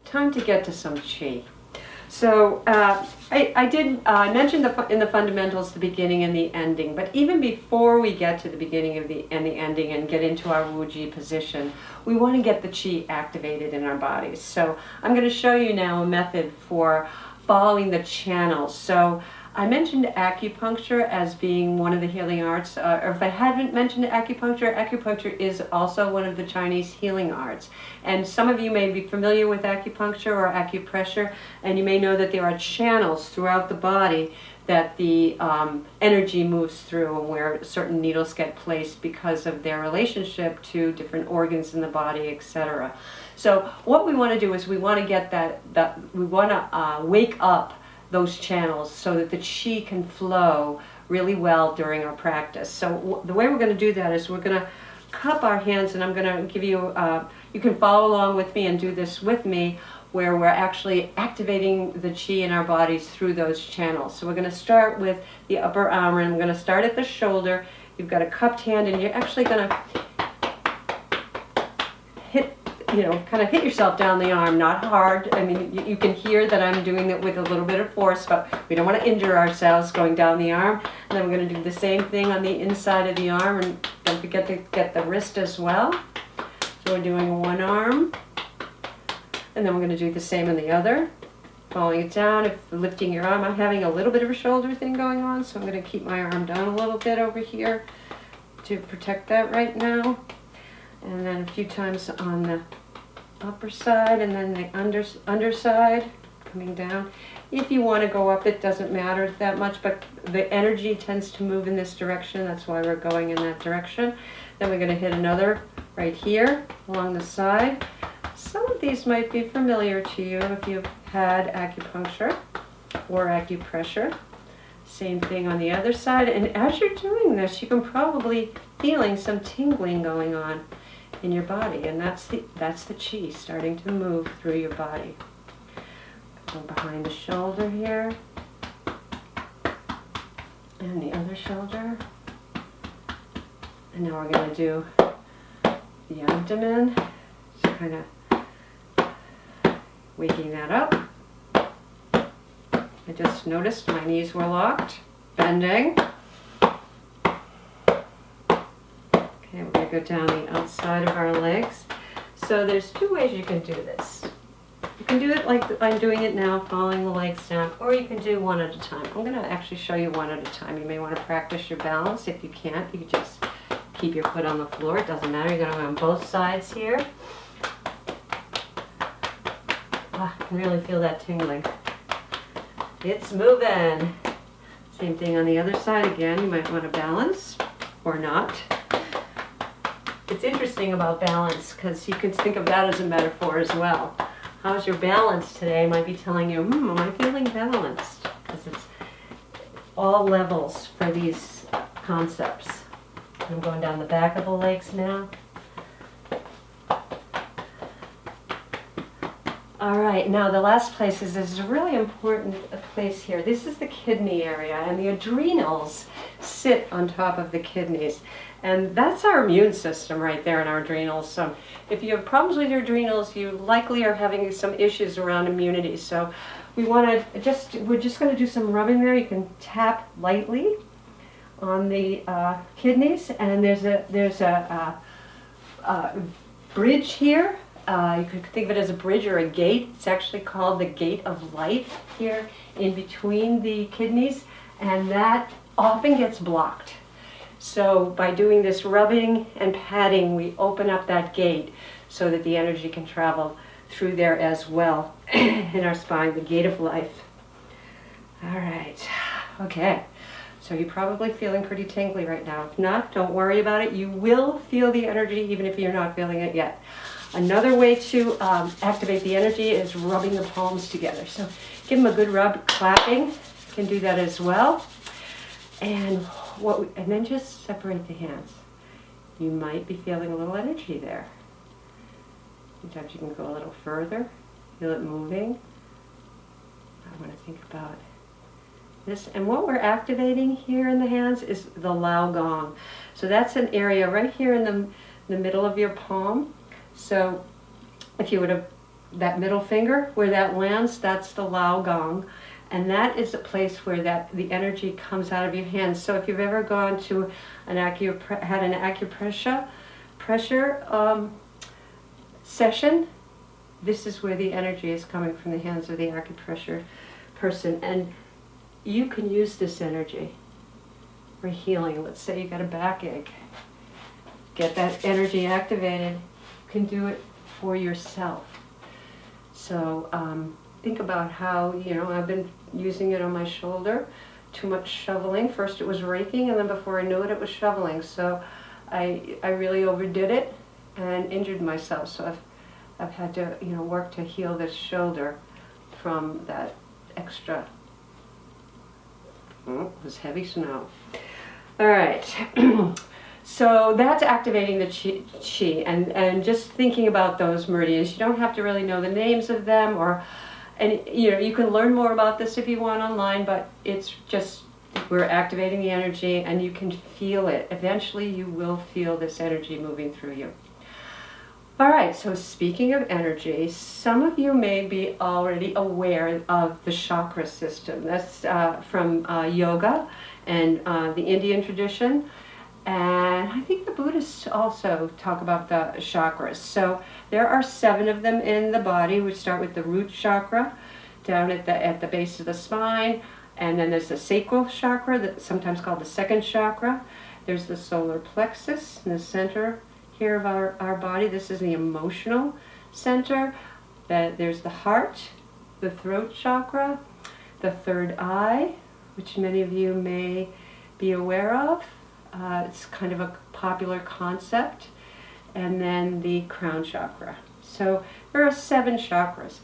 time to get to some Qi. So I did mention in the fundamentals the beginning and the ending, but even before we get to the beginning of the ending and get into our Wu Ji position, we want to get the Qi activated in our bodies. So I'm going to show you now a method for following the channels. So I mentioned acupuncture as being one of the healing arts, or if I hadn't mentioned acupuncture, acupuncture is also one of the Chinese healing arts. And some of you may be familiar with acupuncture or acupressure, and you may know that there are channels throughout the body that the energy moves through, and where certain needles get placed because of their relationship to different organs in the body, etc. So what we want to do is we want to get we want to wake up those channels so that the Qi can flow really well during our practice. So the way we're going to do that is we're going to cup our hands, and I'm going to give you, you can follow along with me and do this with me, where we're actually activating the Qi in our bodies through those channels. So we're going to start with the upper arm, and I'm going to start at the shoulder. You've got a cupped hand, and you're actually going to hit, kind of hit yourself down the arm, not hard. I mean, you can hear that I'm doing it with a little bit of force, but we don't want to injure ourselves going down the arm. And then we're going to do the same thing on the inside of the arm, and don't forget to get the wrist as well. So we're doing one arm, and then we're going to do the same on the other. Following it down, if you're lifting your arm, I'm having a little bit of a shoulder thing going on, so I'm going to keep my arm down a little bit over here to protect that right now. And then a few times on the upper side, and then the underside, coming down. If you want to go up, it doesn't matter that much, but the energy tends to move in this direction. That's why we're going in that direction. Then we're going to hit another right here along the side. Some of these might be familiar to you if you've had acupuncture or acupressure. Same thing on the other side. And as you're doing this, you can probably feeling some tingling going on in your body, and that's the Qi starting to move through your body. Go behind the shoulder here, and the other shoulder. And now we're going to do the abdomen, just kind of waking that up. I just noticed my knees were locked, bending. Okay, we're going to go down the outside of our legs. So there's two ways you can do this. You can do it like I'm doing it now, following the legs down, or you can do one at a time. I'm going to actually show you one at a time. You may want to practice your balance. If you can't, you can just keep your foot on the floor. It doesn't matter. You're going to go on both sides here. I can really feel that tingling. It's moving. Same thing on the other side again. You might want to balance or not. It's interesting about balance because you can think of that as a metaphor as well. How's your balance today? Might be telling you, am I feeling balanced? Because it's all levels for these concepts. I'm going down the back of the legs now. All right, now the last place is a really important place here. This is the kidney area, and the adrenals sit on top of the kidneys. And that's our immune system right there in our adrenals. So if you have problems with your adrenals, you likely are having some issues around immunity. So we're just going to do some rubbing there. You can tap lightly on the kidneys, and there's a bridge here. You could think of it as a bridge or a gate. It's actually called the gate of life here in between the kidneys, and that often gets blocked. So by doing this rubbing and patting, we open up that gate so that the energy can travel through there as well in our spine, the gate of life. All right, okay. So you're probably feeling pretty tingly right now. If not, don't worry about it. You will feel the energy even if you're not feeling it yet. Another way to activate the energy is rubbing the palms together. So give them a good rub, clapping. You can do that as well. And then just separate the hands. You might be feeling a little energy there. Sometimes you can go a little further, feel it moving. I want to think about this. And what we're activating here in the hands is the Lao Gong. So that's an area right here in the middle of your palm. So if you were to that middle finger, where that lands, that's the Lao Gong. And that is a place where the energy comes out of your hands. So if you've ever gone to had an acupressure session, this is where the energy is coming from, the hands of the acupressure person. And you can use this energy for healing. Let's say you got a backache. Get that energy activated. You can do it for yourself. So think about how, I've been using it on my shoulder. Too much shoveling. First it was raking, and then before I knew it, it was shoveling. So I really overdid it and injured myself. So I've had to, work to heal this shoulder from that extra. Oh, it was heavy snow. All right. So that's activating the chi, and just thinking about those meridians. You don't have to really know the names of them, and you can learn more about this if you want online, but it's just, we're activating the energy, and you can feel it. Eventually you will feel this energy moving through you. All right, so speaking of energy, some of you may be already aware of the chakra system. That's from yoga and the Indian tradition. And I think the Buddhists also talk about the chakras. So there are 7 of them in the body. We start with the root chakra down at the base of the spine. And then there's the sacral chakra, that's sometimes called the second chakra. There's the solar plexus in the center here of our body. This is the emotional center. There's the heart, the throat chakra, the third eye, which many of you may be aware of. It's kind of a popular concept. And then the crown chakra. So there are 7 chakras.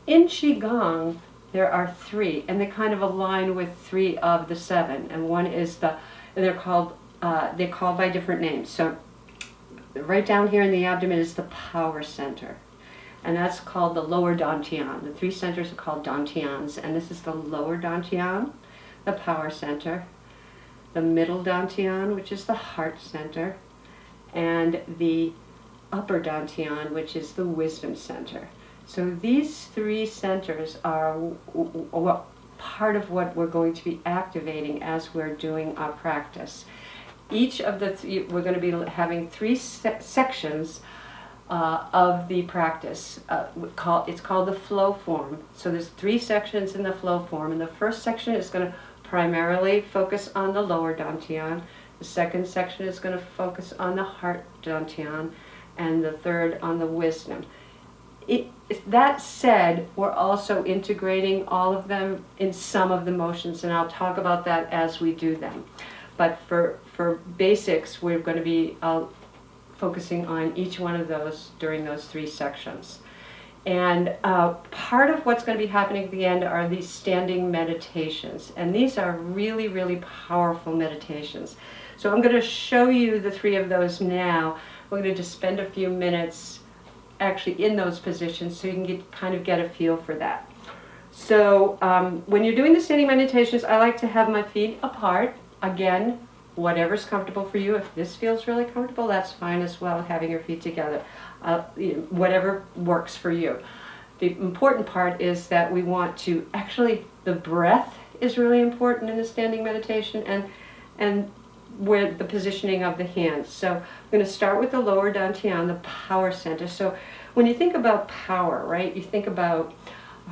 In Qigong, there are 3, and they kind of align with 3 of the 7. And one is they're called by different names. So right down here in the abdomen is the power center. And that's called the lower dantian. The 3 centers are called dantians. And this is the lower dantian, the power center. The middle dantian, which is the heart center. And the upper dantian, which is the wisdom center. So these 3 centers are part of what we're going to be activating as we're doing our practice. Each of we're going to be having 3 sections of the practice. It's called the flow form. So there's 3 sections in the flow form, and the first section is going to primarily focus on the lower dantian. The second section is going to focus on the heart dantian, and the third on the wisdom. That said, we're also integrating all of them in some of the motions, and I'll talk about that as we do them. But for basics, we're going to be focusing on each one of those during those 3 sections. And part of what's going to be happening at the end are these standing meditations. And these are really, really powerful meditations. So I'm going to show you the 3 of those now. We're going to just spend a few minutes actually in those positions so you can kind of get a feel for that. So when you're doing the standing meditations, I like to have my feet apart. Again, whatever's comfortable for you. If this feels really comfortable, that's fine as well, having your feet together. Whatever works for you. The important part is that we want to, the breath is really important in the standing meditation, and with the positioning of the hands. So I'm going to start with the lower dantian, the power center. So when you think about power, right, you think about,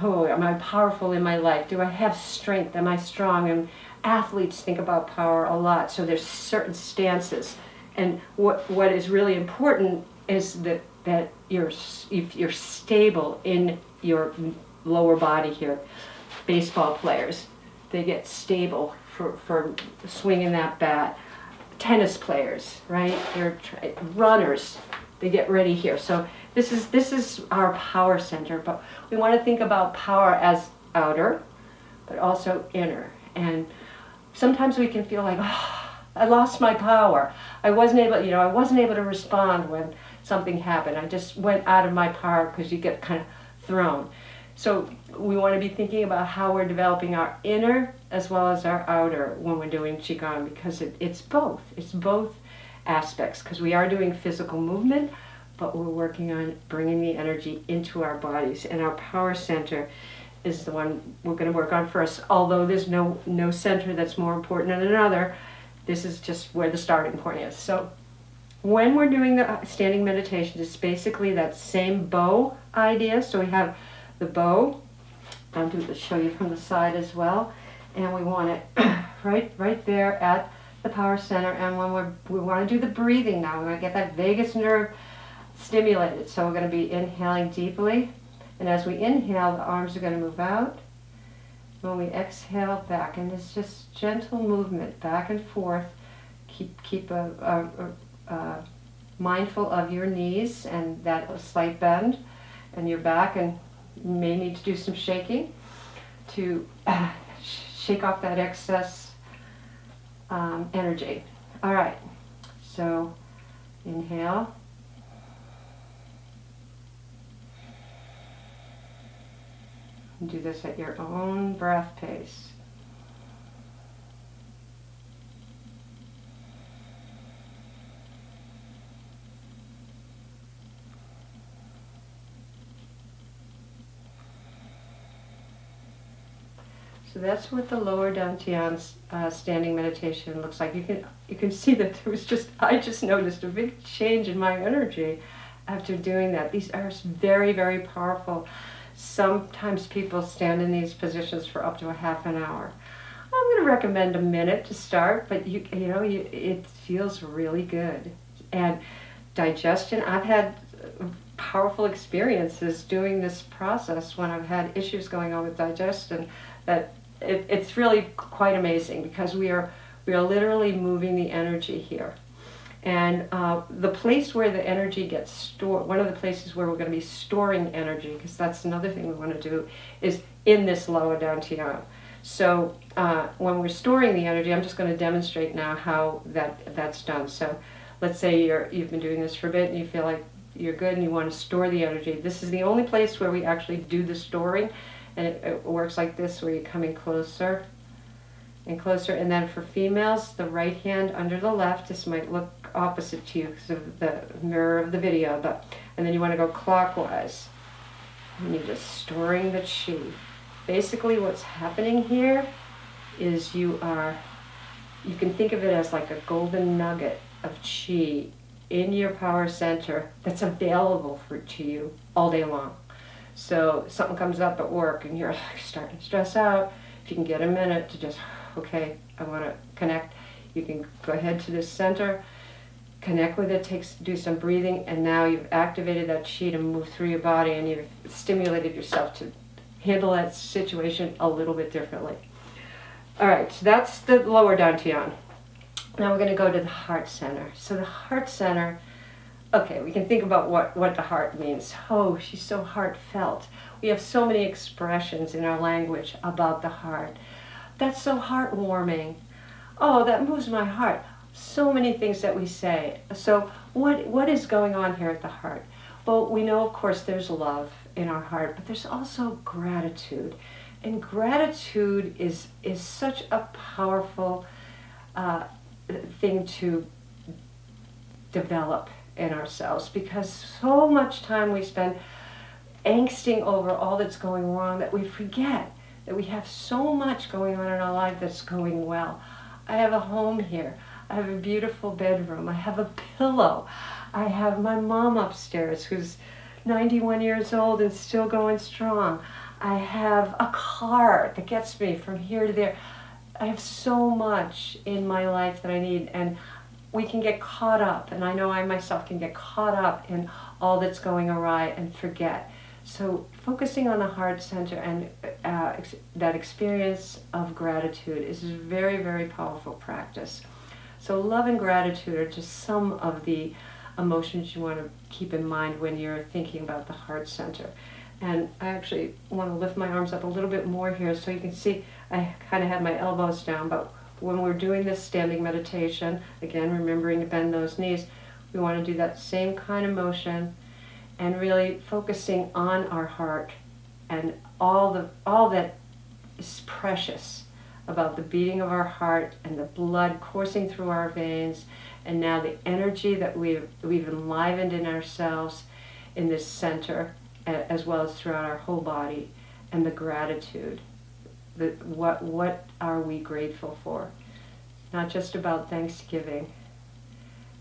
am I powerful in my life? Do I have strength? Am I strong? And athletes think about power a lot. So there's certain stances. And what is really important is that if you're stable in your lower body here. Baseball players, they get stable for swinging that bat. Tennis players, right? They're runners. They get ready here. So this is our power center. But we want to think about power as outer, but also inner. And sometimes we can feel like, I lost my power. I wasn't able to respond when something happened. I just went out of my power, because you get kind of thrown. So we want to be thinking about how we're developing our inner as well as our outer when we're doing Qigong, because it's both. It's both aspects, because we are doing physical movement, but we're working on bringing the energy into our bodies. And our power center is the one we're going to work on first. Although there's no center that's more important than another, this is just where the starting point is. So when we're doing the standing meditation, it's basically that same bow idea. So we have the bow. I'll show you from the side as well. And we want it right there at the power center. And when we want to do the breathing now, we're going to get that vagus nerve stimulated. So we're going to be inhaling deeply. And as we inhale, the arms are going to move out. When we exhale, back. And it's just gentle movement back and forth. Keep mindful of your knees and that slight bend and your back, and you may need to do some shaking to shake off that excess energy. All right, so inhale. And do this at your own breath pace. So that's what the lower dantian standing meditation looks like. You can see that I just noticed a big change in my energy after doing that. These are very, very powerful. Sometimes people stand in these positions for up to a half an hour. I'm going to recommend a minute to start, but it feels really good. And digestion, I've had powerful experiences doing this process when I've had issues going on with digestion, that it's really quite amazing, because we are literally moving the energy here. And the place where the energy gets stored, one of the places where we're going to be storing energy, because that's another thing we want to do, is in this lower dantian. So when we're storing the energy, I'm just going to demonstrate now how that's done. So let's say you've been doing this for a bit and you feel like you're good and you want to store the energy. This is the only place where we actually do the storing, and it works like this, where you're coming closer and closer. And then for females, the right hand under the left. This might look opposite to you because of the mirror of the video, and then you want to go clockwise, and you're just storing the chi. Basically what's happening here is you can think of it as like a golden nugget of chi in your power center that's available to you all day long. So something comes up at work and you're starting to stress out, if you can get a minute to just, okay, I want to connect, you can go ahead to this center, connect with it, do some breathing, and now you've activated that chi to move through your body, and you've stimulated yourself to handle that situation a little bit differently. All right, so that's the lower dantian. Now we're going to go to the heart center. So the heart center, okay, we can think about what the heart means. Oh, she's so heartfelt. We have so many expressions in our language about the heart. That's so heartwarming. Oh, that moves my heart. So many things that we say. So what is going on here at the heart? Well, we know, of course, there's love in our heart, but there's also gratitude. And gratitude is such a powerful thing to develop in ourselves, because so much time we spend angsting over all that's going wrong that we forget that we have so much going on in our life that's going well. I have a home here. I have a beautiful bedroom. I have a pillow. I have my mom upstairs who's 91 years old and still going strong. I have a car that gets me from here to there. I have so much in my life that I need, and we can get caught up, and I know I myself can get caught up in all that's going awry and forget. So focusing on the heart center and that experience of gratitude is a very, very powerful practice. So love and gratitude are just some of the emotions you want to keep in mind when you're thinking about the heart center. And I actually want to lift my arms up a little bit more here so you can see I kind of had my elbows down, but when we're doing this standing meditation, again, remembering to bend those knees, we want to do that same kind of motion and really focusing on our heart and all that is precious about the beating of our heart and the blood coursing through our veins And now the energy that we've enlivened in ourselves in this center, as well as throughout our whole body, and the gratitude. What are we grateful for? Not just about Thanksgiving.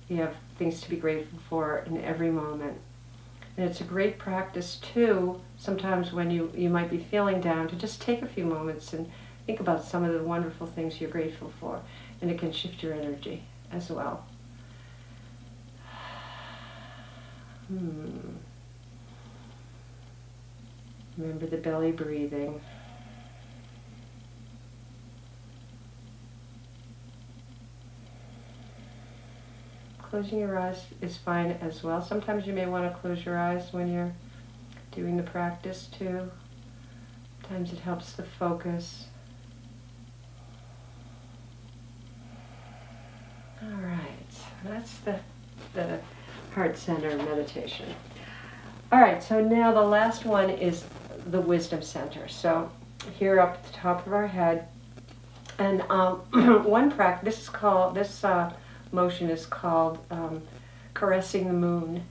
We have things to be grateful for in every moment. And it's a great practice too, sometimes when you might be feeling down, to just take a few moments and think about some of the wonderful things you're grateful for. And it can shift your energy as well. Remember the belly breathing. Closing your eyes is fine as well. Sometimes you may want to close your eyes when you're doing the practice too. Sometimes it helps the focus. All right, that's the heart center meditation. All right, so now the last one is the wisdom center. So here up at the top of our head, and one practice, this motion is called caressing the moon.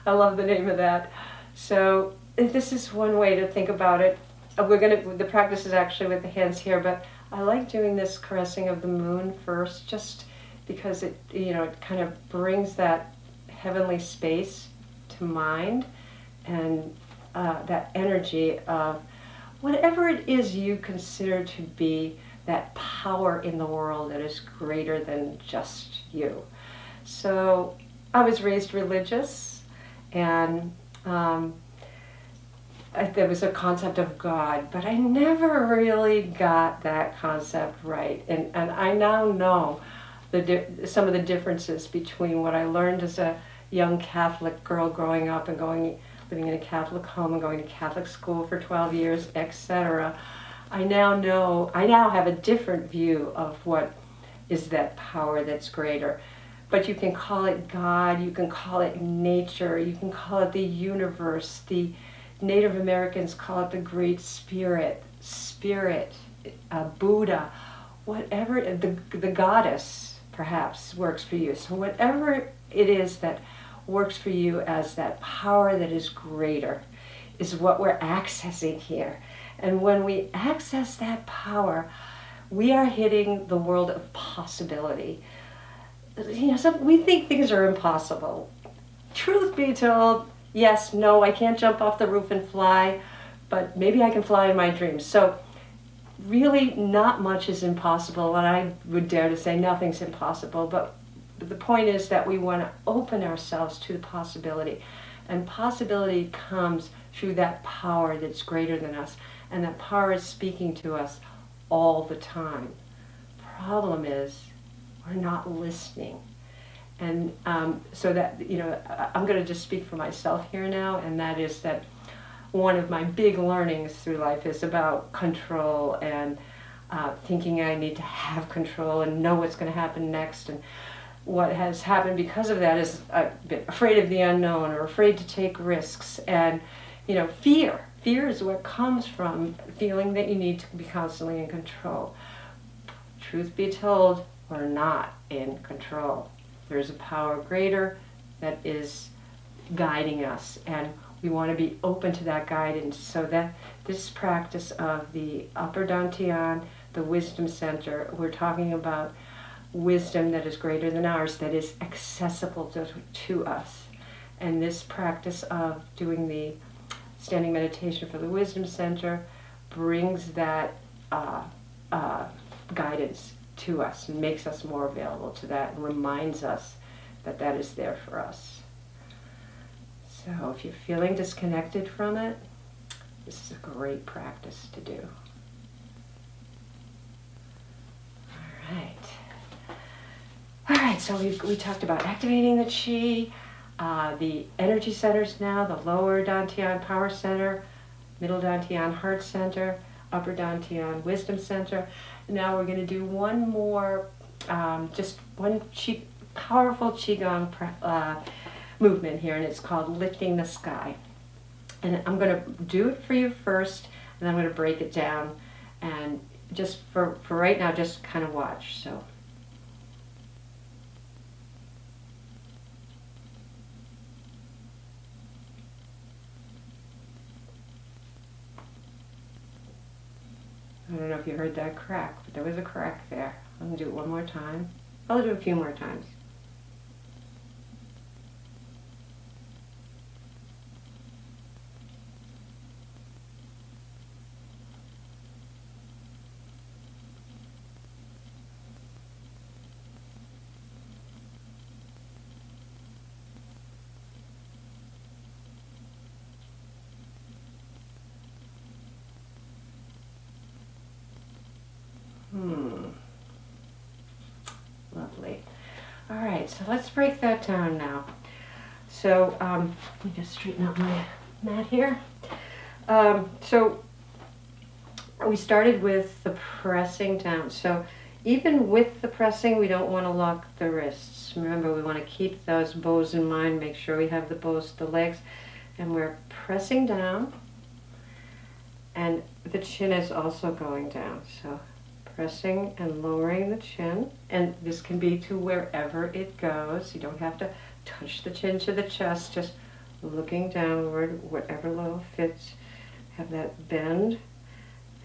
I love the name of that. So this is one way to think about it. The practice is actually with the hands here, but I like doing this caressing of the moon first, just because it kind of brings that heavenly space to mind, and that energy of whatever it is you consider to be that power in the world that is greater than just you. So I was raised religious, and there was a concept of God, but I never really got that concept right. And I now know some of the differences between what I learned as a young Catholic girl growing up and living in a Catholic home and going to Catholic school for 12 years, etc. I now have a different view of what is that power that's greater. But you can call it God, you can call it nature, you can call it the universe. The Native Americans call it the Great Spirit, Buddha, whatever, the goddess perhaps works for you. So whatever it is that works for you as that power that is greater is what we're accessing here. And when we access that power, we are hitting the world of possibility. We think things are impossible. Truth be told, yes, no, I can't jump off the roof and fly, but maybe I can fly in my dreams. So really not much is impossible, and I would dare to say nothing's impossible, but the point is that we want to open ourselves to the possibility. And possibility comes through that power that's greater than us. And that power is speaking to us all the time. Problem is, we're not listening. And so that, I'm going to just speak for myself here now, and that is that one of my big learnings through life is about control and thinking I need to have control and know what's going to happen next. And what has happened because of that is I've been afraid of the unknown or afraid to take risks. And, fear. Fear is what comes from feeling that you need to be constantly in control. Truth be told, we're not in control. There's a power greater that is guiding us, and we want to be open to that guidance. So that this practice of the upper dantian, the wisdom center, we're talking about wisdom that is greater than ours, that is accessible to us. And this practice of doing the standing meditation for the wisdom center brings that guidance to us and makes us more available to that and reminds us that that is there for us. So if you're feeling disconnected from it, this is a great practice to do. All right, so we talked about activating the chi, the energy centers now, the lower dantian power center, middle dantian heart center, upper dantian wisdom center. Now we're going to do one more, just one powerful Qigong movement here, and it's called lifting the sky. And I'm going to do it for you first, and then I'm going to break it down, and just for right now, just kind of watch. So I don't know if you heard that crack, but there was a crack there. I'm going to do it one more time. I'll do it a few more times. Lovely. All right, so let's break that down now. So let me just straighten out my mat here. So we started with the pressing down. So even with the pressing, we don't want to lock the wrists. Remember, we want to keep those bows in mind, make sure we have the bows to the legs, and we're pressing down, and the chin is also going down. So pressing and lowering the chin, and this can be to wherever it goes. You don't have to touch the chin to the chest, just looking downward, whatever level fits. Have that bend,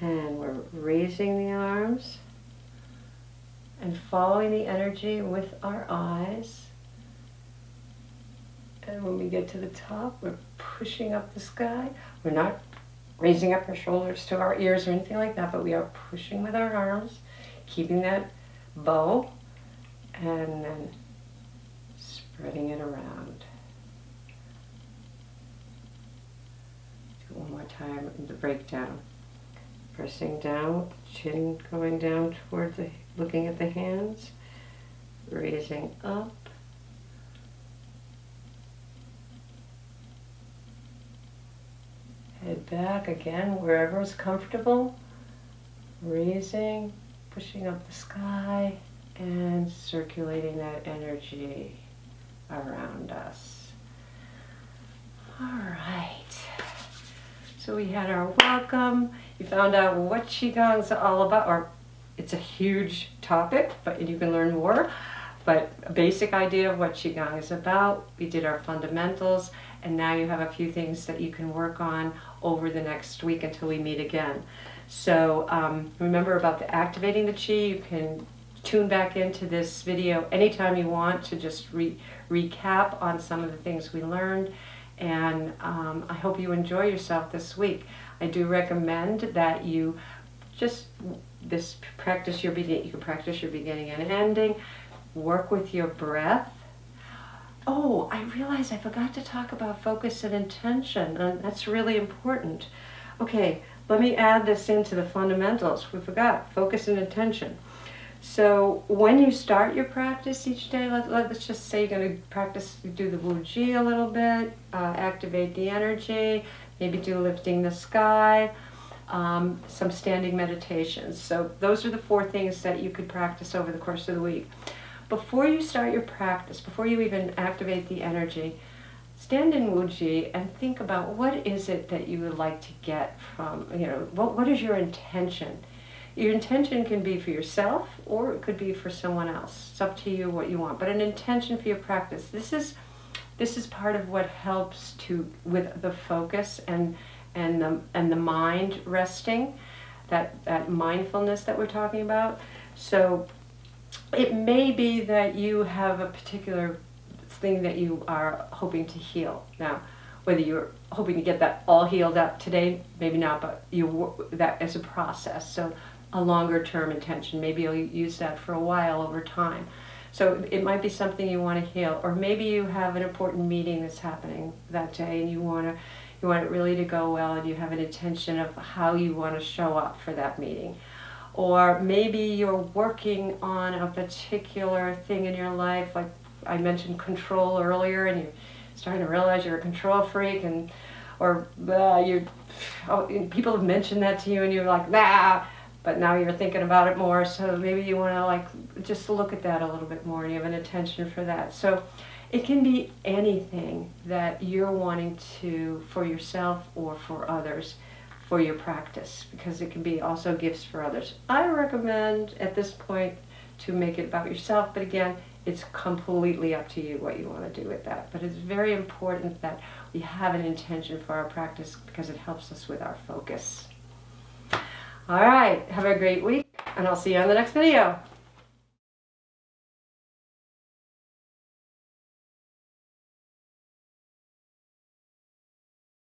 and we're raising the arms and following the energy with our eyes. And when we get to the top, we're pushing up the sky. We're not raising up our shoulders to our ears or anything like that, but we are pushing with our arms, keeping that bow, and then spreading it around. Do it one more time in the breakdown. Pressing down, chin going down toward the, looking at the hands, raising up, head back again, wherever is comfortable, raising, pushing up the sky, and circulating that energy around us. All right. So we had our welcome. You found out what Qigong's all about, or it's a huge topic, but you can learn more. But a basic idea of what Qigong is about. We did our fundamentals, and now you have a few things that you can work on over the next week until we meet again. So remember about the activating the Qi. You can tune back into this video anytime you want to just recap on some of the things we learned. And I hope you enjoy yourself this week. I do recommend that you just practice your beginning. You can practice your beginning and ending. Work with your breath. Oh, I realized I forgot to talk about focus and intention, and that's really important. Okay, let me add this into the fundamentals. We forgot focus and intention. So when you start your practice each day, let's just say you're going to practice, do the Wu Ji a little bit, activate the energy, maybe do lifting the sky, some standing meditations. So those are the 4 things that you could practice over the course of the week. Before you start your practice, before you even activate the energy, stand in Wu Ji and think about what is it that you would like to get from, what is your intention? Your intention can be for yourself, or it could be for someone else. It's up to you what you want. But an intention for your practice. This is part of what helps with the focus and the mind resting, that mindfulness that we're talking about. So it may be that you have a particular thing that you are hoping to heal. Now, whether you're hoping to get that all healed up today, maybe not, but that as a process. So a longer term intention. Maybe you'll use that for a while over time. So it might be something you want to heal, or maybe you have an important meeting that's happening that day and you want it really to go well, and you have an intention of how you want to show up for that meeting. Or maybe you're working on a particular thing in your life, like I mentioned control earlier, and you're starting to realize you're a control freak, or people have mentioned that to you and you're like, nah, but now you're thinking about it more, so maybe you want to just look at that a little bit more and you have an intention for that. So it can be anything that you're wanting to, for yourself or for others, for your practice, because it can be also gifts for others. I recommend at this point to make it about yourself, but again, it's completely up to you what you want to do with that. But it's very important that we have an intention for our practice because it helps us with our focus. All right, have a great week, and I'll see you on the next video.